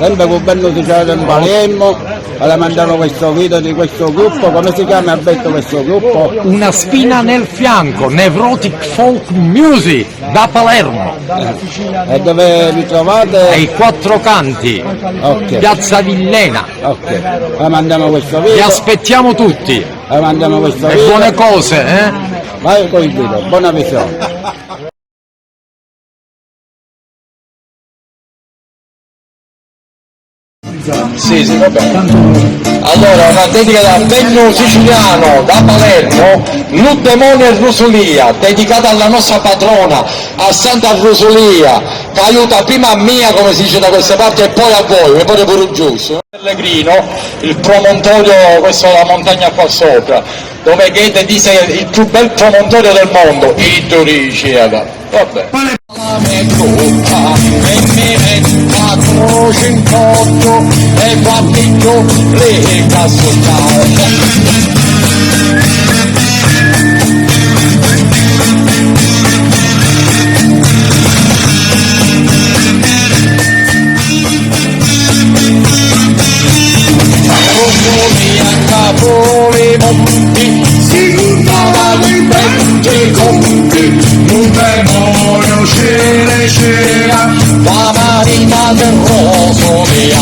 sempre con Bello Sociale del Palermo, le mandiamo questo video di questo gruppo. Come si chiama, Alberto, questo gruppo? Una spina nel fianco, Nevrotic Folk Music da Palermo. E dove vi trovate? Ai Quattro Canti, Ok, Piazza Villena. ok, le mandiamo questo Vi video, aspettiamo tutti le mandiamo questo e video. buone cose, eh? Vai con il video, buona visione. Sì, va bene. Allora, una dedica da Benno Siciliano, da Palermo, Nuddemone e Rosolia, dedicata alla nostra patrona, a Santa Rosolia, che aiuta prima a mia, come si dice da queste parti, e poi a voi, e poi pure giusto. Pellegrino, il promontorio, questa è la montagna qua sopra, dove Goethe dice il più bel promontorio del mondo, i Turici, vabbè. La mia gruppa e mi metta croce in cotto e guardiglio le cassottare. Capoli monti, si buttavano i vecchi conti, un demonio c'era, la marina del Rosolia.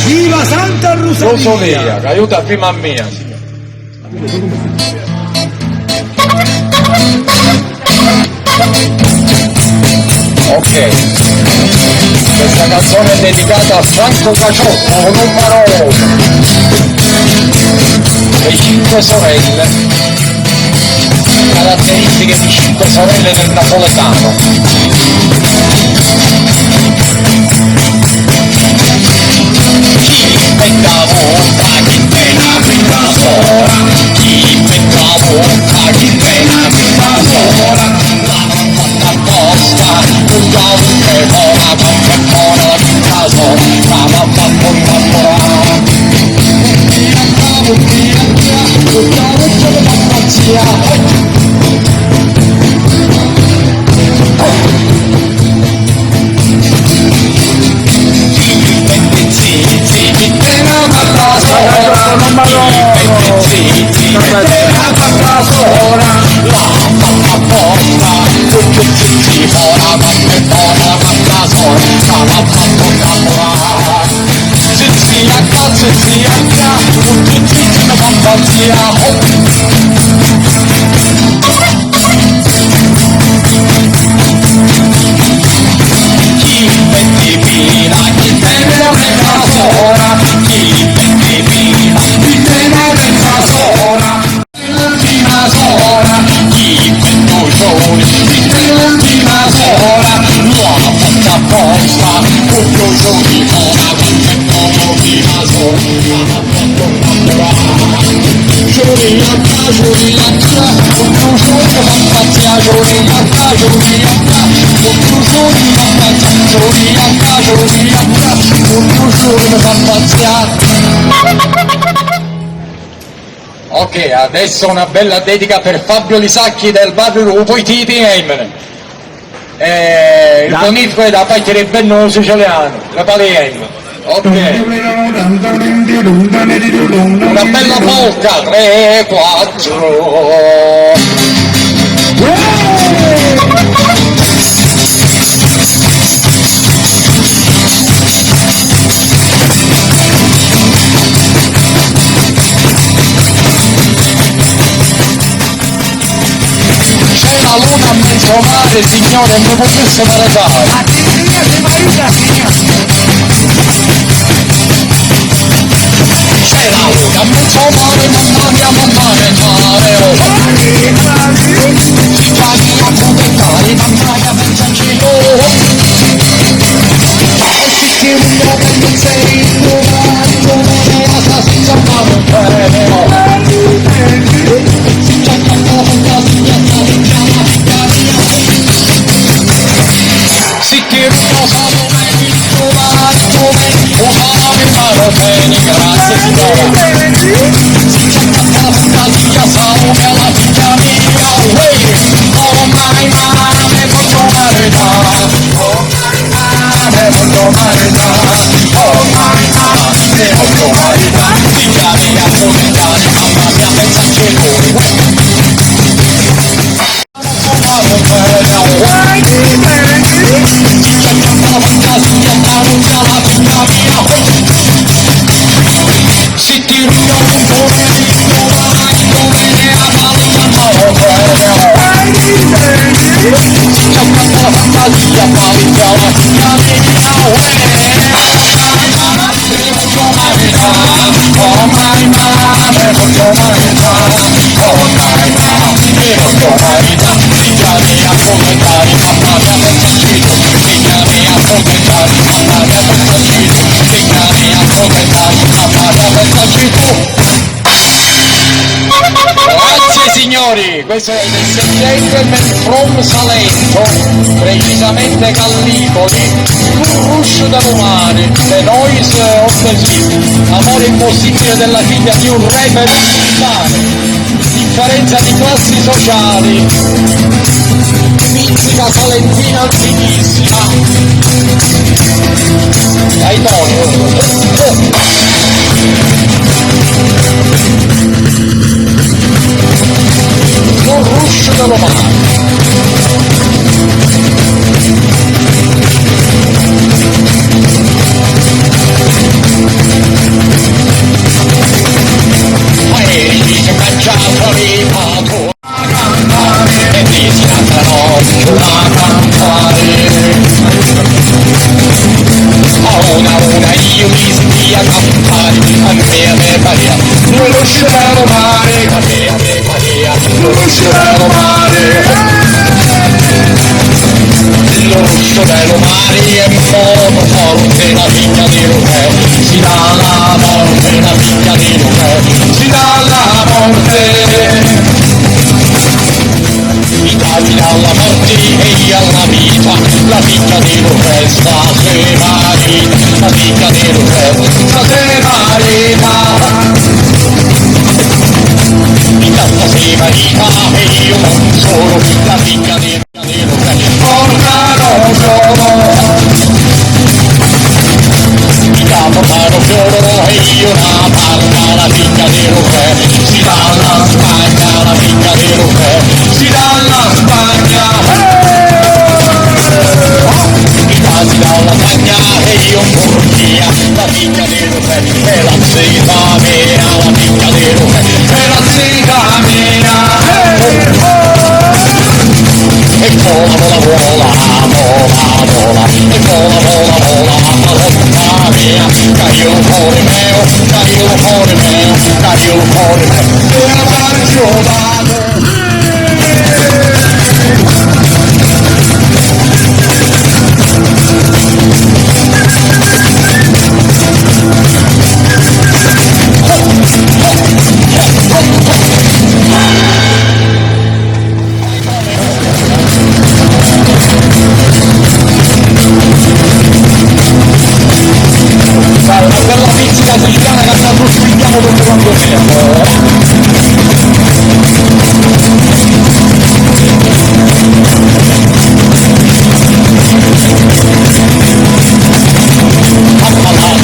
Viva Santa Rosolia, che aiuta prima a mia. Ok, questa canzone è dedicata a Franco Caciotto, numero 1, le 5 sorelle, caratteristiche di 5 sorelle del napoletano. Pecca volta chi pena pecca sola, chi pecca volta chi pena pecca sola, la non fatta apposta, tutta un ora, qualche buona la pecca sola, la non fatta un capola. Tutta voce di fantasia. Ok, adesso una bella dedica per Fabio Lisacchi del Barrio Rupo, i Titi Eimene. Il bonifico è da parte del Benno Siciliano, la Palermo. Ok. Una bella polka, 3, 4. C'è la luna a mezzo mare, signore, non potesse mareggiare. A te si marita, C'è la luna a mezzo mare, mamma mia, mare, oh. Si chiami a comentare, mamma mia, pensaci, oh. E si scrive un nome che sei trovare, come la salsiccia bene, oh. Si chiama la fantasia, grazie signora. Fantasia salve alla figlia mia, oh my mare, molto marità, oh my mare, molto marità, oh my mare, molto marità, figlia mia, proprietaria, mamma mia, pensaci lui. Si ti rido un poverino, vai come ne abbassano si gioca la fantasia, paliggia la figlia mia, oh my mare, molto marità, oh my mare, molto marità, figlia mia, proprietaria, mamma mia, pensaci tu, figlia mia, proprietaria, mamma mia, pensaci tu, figlia mia, proprietaria, mamma mia, pensaci tu. Grazie signori, questo è il Gentleman from Salento, precisamente Gallipoli, un ruscio da romani, The Noise of the Sea, amore impossibile della figlia di un rapper militare, differenza di classi sociali, pizzica salentina antichissima, dai Tonio, un ruscio da romani. Paesi che cacciato di pato a cantare e mi si andrò a cantare a una io mi senti a cantare a me Maria non lo scelero mare a me Maria non lo scelero mare lo scelero mare è modo forte la figlia di Rupe si dà la morte la figlia di Rupe si dà la morte i tagli alla morte e alla vita la figlia di Rupe sta se marita la figlia di Rupe sta se marita intanto si marita e io non solo la figlia di Rupe portano fioro intanto portano fioro e io una parla la figlia di Rupe si dà la Spagna la figlia di Rupe si dà la Spagna i casi dalla Spagna e io in Turchia la figlia di Rupe e la zita mia la figlia di Rupe e la zita mia e vola vola vola e vola vola vola vola mia caiu cuore mio caiu cuore mio caiu cuore mio e la marcio vado per la pizzica siciliana che abbiamo studiato tutto quanto tempo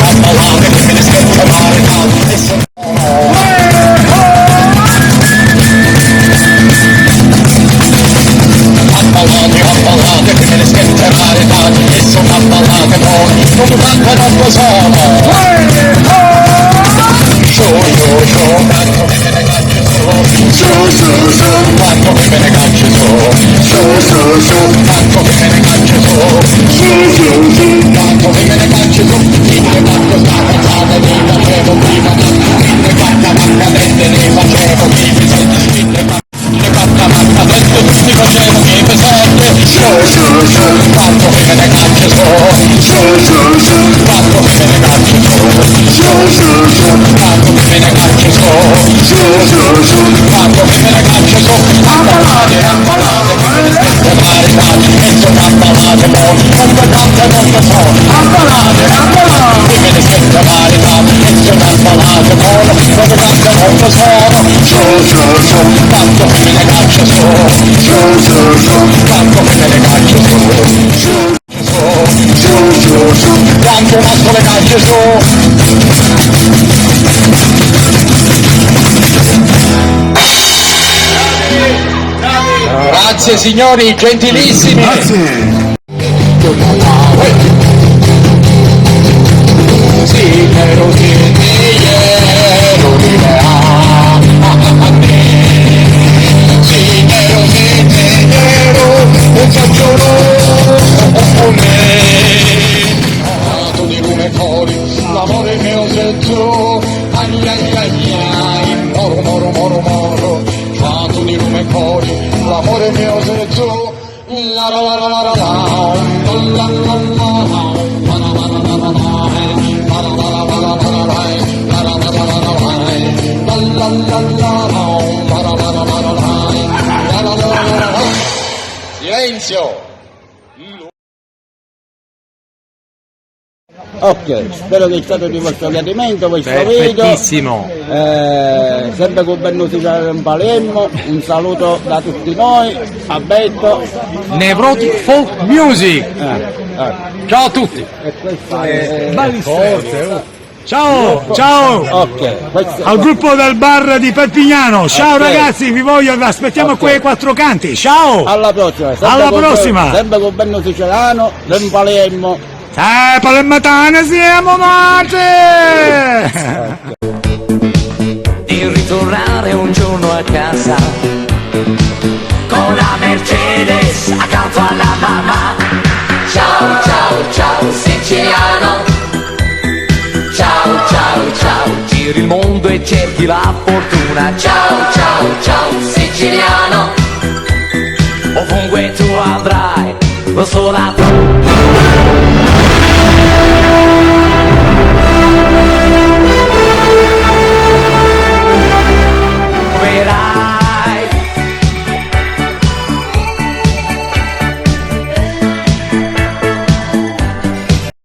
appallate che me ne sento male tanto e sono appallate che me ne sento male tanto e sono appallate poi come tanto non lo sono tanto che me ne caccio tanto che me ne caccio tanto che me ne caccio tanto che me ne caccio ne quanto sta cazzata ne facevo prima ne quanta mancadente ne facevo chi mi sente ne quanta mancadente ne facevo chi mi sente tanto che me ne caccio tanto che me ne caccio tanto che me ne caccio tanto che me ne caccio appallate che me ne sento male e sono appallate ballate con, non le cante non le so, a ballate, dimmi di che varietà, e se ne ballate con, non le cante non le sono, tanto che me ne caccio su, tanto che me ne caccio su, quanto nasco le cacce su. Grazie signori, gentilissimi. Grazie. Sì, però sì, un fagiolo di lume fuori, l'amore mio sei tu, ai ai ai ai, moro moro moro moro, quanto di lume fuori, l'amore mio sei tu, la la la la la la la silenzio. Ok, spero che sia stato di vostro gradimento questo video. Perfettissimo. Sempre con Bennuti in Palermo, un saluto da tutti noi, a Betto. Nevrotic Folk Music. Ciao a tutti. E questo è... Ciao, ciao. Ok, questo Al gruppo del bar di Perpignano. Ciao Ok. ragazzi, vi aspettiamo Ok. qui ai quattro canti. Ciao. alla prossima. Sempre Alla con- prossima. Sempre con Benno Siciliano, in Palermo. Palermitane siamo nati. Di ritornare un giorno a casa con la Mercedes accanto alla mamma. Ciao ciao ciao siciliano, ciao ciao ciao, giri il mondo e cerchi la fortuna. Ciao ciao ciao siciliano, ovunque tu andrai lo so la